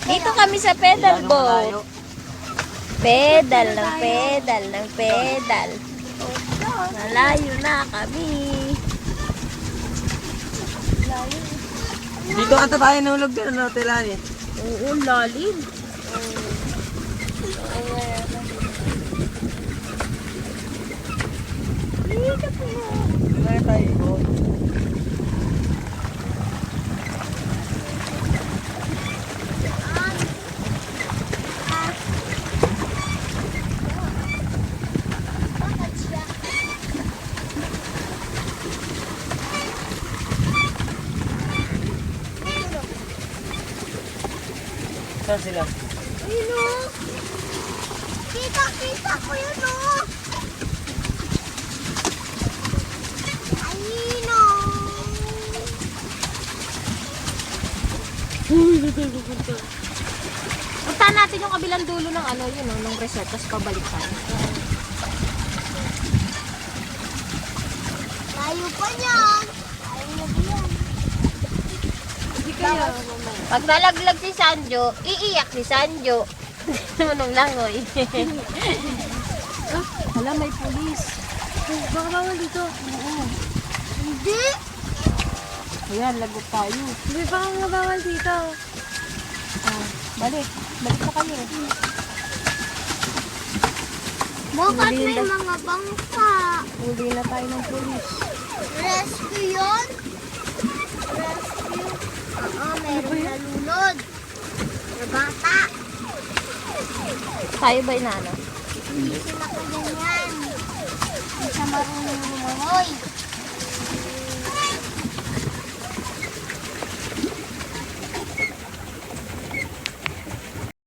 Dito kami sa pedal boat. Pedal ng pedal ng pedal. Malayo na kami. Dito ata tayo nulog din ng hotel eh. Oo, lalim. Wala tayo. Saan sila? Ayun o. Kita ko yun o. Ayun o. Punta natin yung kabilang dulo ng ano, yun o, ng resort, tapos pabalik tayo. Layo pa niyan. Ayun na ba yan? Pag nalaglag si Sanjo, iiyak si Sanjo. Naman ng langoy. Hala, may pulis. Baka bawal dito. Oo. Hindi. Ayan, lagot tayo. Hindi, baka nga bawal dito. Balik. Balik na kayo. Bakit may mga bangka? Uli na tayo ng pulis. Rescue yun? Rescue? Oo, meron nalunod. Na bata. Tayo ba inaano? Hindi sila kaganyan. Hindi siya marunong lumangoy.